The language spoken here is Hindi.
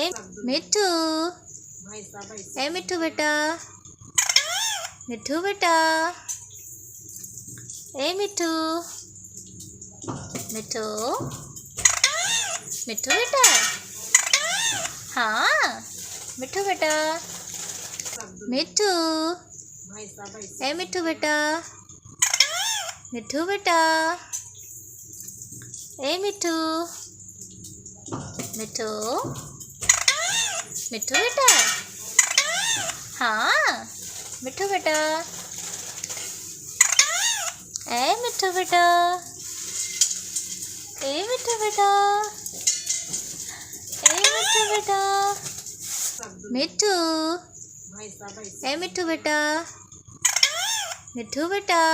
ए मिट्ठू, ए मिट्ठू बेटा, मिट्ठू बेटा, ए मिट्ठू, मिट्ठू, मिट्ठू बेटा, हाँ मिट्ठू बेटा, मिट्ठू, ए मिट्ठू बेटा, मिट्ठू बेटा, ए मिट्ठू, मिट्ठू, मिट्ठू बेटा, हाँ मिट्ठू बेटा, ए मिट्ठू बेटा, ए मिट्ठू बेटा, ए मिट्ठू बेटा, मिट्ठू, ए मिट्ठू बेटा, मिट्ठू बेटा।